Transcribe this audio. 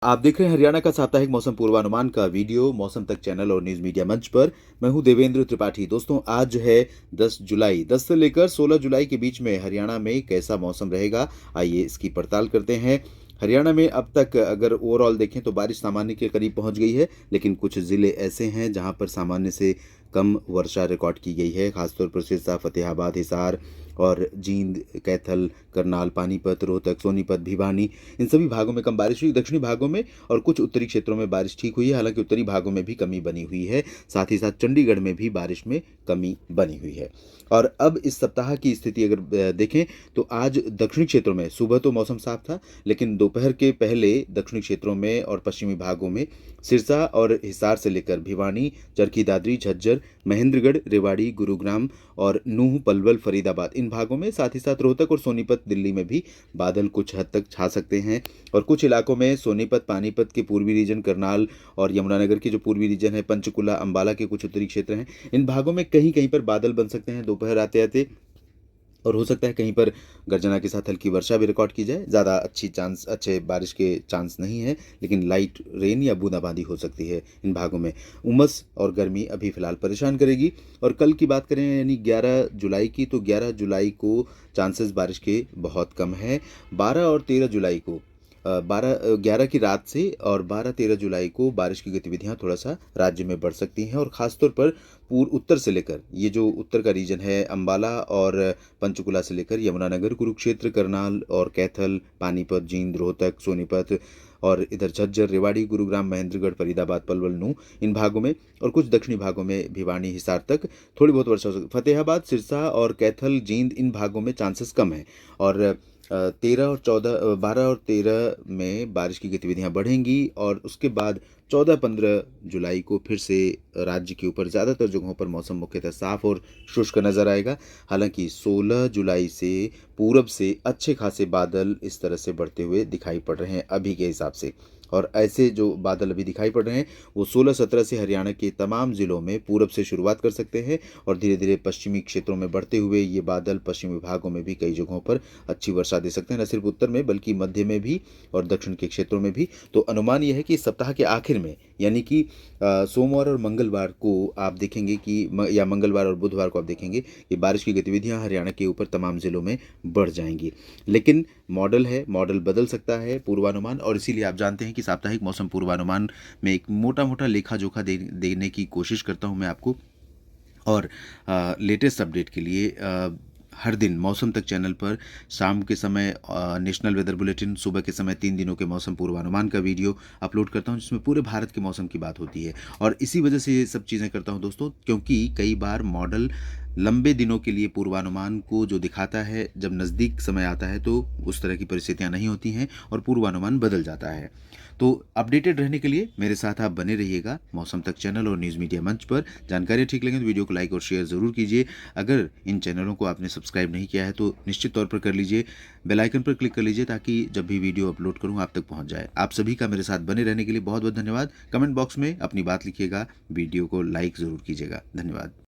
आप देख रहे हैं हरियाणा का साप्ताहिक मौसम पूर्वानुमान का वीडियो मौसम तक चैनल और न्यूज मीडिया मंच पर। मैं हूं देवेंद्र त्रिपाठी। दोस्तों, आज है 10 जुलाई। 10 से लेकर 16 जुलाई के बीच में हरियाणा में कैसा मौसम रहेगा, आइए इसकी पड़ताल करते हैं। हरियाणा में अब तक अगर ओवरऑल देखें तो बारिश सामान्य के करीब पहुंच गई है, लेकिन कुछ जिले ऐसे हैं जहां पर सामान्य से कम वर्षा रिकॉर्ड की गई है। खासतौर पर सिरसा, फतेहाबाद, हिसार और जींद, कैथल, करनाल, पानीपत, रोहतक, सोनीपत, भिवानी, इन सभी भागों में कम बारिश हुई। दक्षिणी भागों में और कुछ उत्तरी क्षेत्रों में बारिश ठीक हुई है, हालांकि उत्तरी भागों में भी कमी बनी हुई है। साथ ही साथ चंडीगढ़ में भी बारिश में कमी बनी हुई है। और अब इस सप्ताह की स्थिति अगर देखें तो आज दक्षिणी क्षेत्रों में सुबह तो मौसम साफ था, लेकिन दोपहर के पहले दक्षिणी क्षेत्रों में और पश्चिमी भागों में सिरसा और हिसार से लेकर भिवानी, चरखी दादरी, झज्जर, महेंद्रगढ़, रेवाड़ी, गुरुग्राम और नूंह, पलवल, फरीदाबाद, इन भागों में, साथ ही साथ रोहतक और सोनीपत, दिल्ली में भी बादल कुछ हद तक छा सकते हैं। और कुछ इलाकों में सोनीपत, पानीपत के पूर्वी रीजन, करनाल और यमुनानगर के जो पूर्वी रीजन है, पंचकुला, अंबाला के कुछ उत्तरी क्षेत्र हैं, इन भागों में कहीं कहीं पर बादल बन सकते हैं दोपहर आते आते। और हो सकता है कहीं पर गर्जना के साथ हल्की वर्षा भी रिकॉर्ड की जाए। ज़्यादा अच्छे बारिश के चांस नहीं है, लेकिन लाइट रेन या बूंदाबांदी हो सकती है इन भागों में। उमस और गर्मी अभी फिलहाल परेशान करेगी। और कल की बात करें यानी 11 जुलाई की, तो 11 जुलाई को चांसेस बारिश के बहुत कम है। 12 और 13 जुलाई को 11 की रात से और 12-13 जुलाई को बारिश की गतिविधियां थोड़ा सा राज्य में बढ़ सकती हैं। और ख़ासतौर पर पूर्व उत्तर से लेकर, ये जो उत्तर का रीजन है, अंबाला और पंचकुला से लेकर यमुनानगर, कुरुक्षेत्र, करनाल और कैथल, पानीपत, जींद, रोहतक, सोनीपत और इधर झज्जर, रेवाड़ी, गुरुग्राम, महेंद्रगढ़, फरीदाबाद, पलवल, नूंह, इन भागों में और कुछ दक्षिणी भागों में भिवानी, हिसार तक थोड़ी बहुत वर्षा हो सकती है। फतेहाबाद, सिरसा और कैथल, जींद, इन भागों में चांसेस कम है। और 13 और 14, 12 और 13 में बारिश की गतिविधियां बढ़ेंगी। और उसके बाद 14-15 जुलाई को फिर से राज्य के ऊपर ज़्यादातर जगहों पर मौसम मुख्यतः साफ और शुष्क नजर आएगा। हालांकि 16 जुलाई से पूरब से अच्छे खासे बादल इस तरह से बढ़ते हुए दिखाई पड़ रहे हैं अभी के हिसाब से। और ऐसे जो बादल अभी दिखाई पड़ रहे हैं वो 16-17 से हरियाणा के तमाम जिलों में पूरब से शुरुआत कर सकते हैं और धीरे धीरे पश्चिमी क्षेत्रों में बढ़ते हुए ये बादल पश्चिमी भागों में भी कई जगहों पर अच्छी वर्षा दे सकते हैं, न सिर्फ उत्तर में बल्कि मध्य में भी और दक्षिण के क्षेत्रों में भी। तो अनुमान यह है कि इस सप्ताह के आखिर में यानी कि सोमवार और मंगलवार को आप देखेंगे कि या मंगलवार और बुधवार को आप देखेंगे कि बारिश की गतिविधियां हरियाणा के ऊपर तमाम जिलों में बढ़ जाएंगी। लेकिन मॉडल है, मॉडल बदल सकता है पूर्वानुमान, और इसीलिए आप जानते हैं कि साप्ताहिक मौसम पूर्वानुमान में एक मोटा मोटा लेखा जोखा देने की कोशिश करता हूं मैं आपको। और लेटेस्ट अपडेट के लिए हर दिन मौसम तक चैनल पर शाम के समय नेशनल वेदर बुलेटिन, सुबह के समय 3 दिनों के मौसम पूर्वानुमान का वीडियो अपलोड करता हूं, जिसमें पूरे भारत के मौसम की बात होती है। और इसी वजह से ये सब चीज़ें करता हूं दोस्तों, क्योंकि कई बार मॉडल लंबे दिनों के लिए पूर्वानुमान को जो दिखाता है, जब नज़दीक समय आता है तो उस तरह की परिस्थितियां नहीं होती हैं और पूर्वानुमान बदल जाता है। तो अपडेटेड रहने के लिए मेरे साथ आप बने रहिएगा मौसम तक चैनल और न्यूज़ मीडिया मंच पर। जानकारी ठीक लगे तो वीडियो को लाइक और शेयर ज़रूर कीजिए। अगर इन चैनलों को आपने सब्सक्राइब नहीं किया है तो निश्चित तौर पर कर लीजिए। बेल आइकन पर क्लिक कर लीजिए ताकि जब भी वीडियो अपलोड करूँ आप तक पहुँच जाए। आप सभी का मेरे साथ बने रहने के लिए बहुत बहुत धन्यवाद। कमेंट बॉक्स में अपनी बात लिखिएगा, वीडियो को लाइक ज़रूर कीजिएगा। धन्यवाद।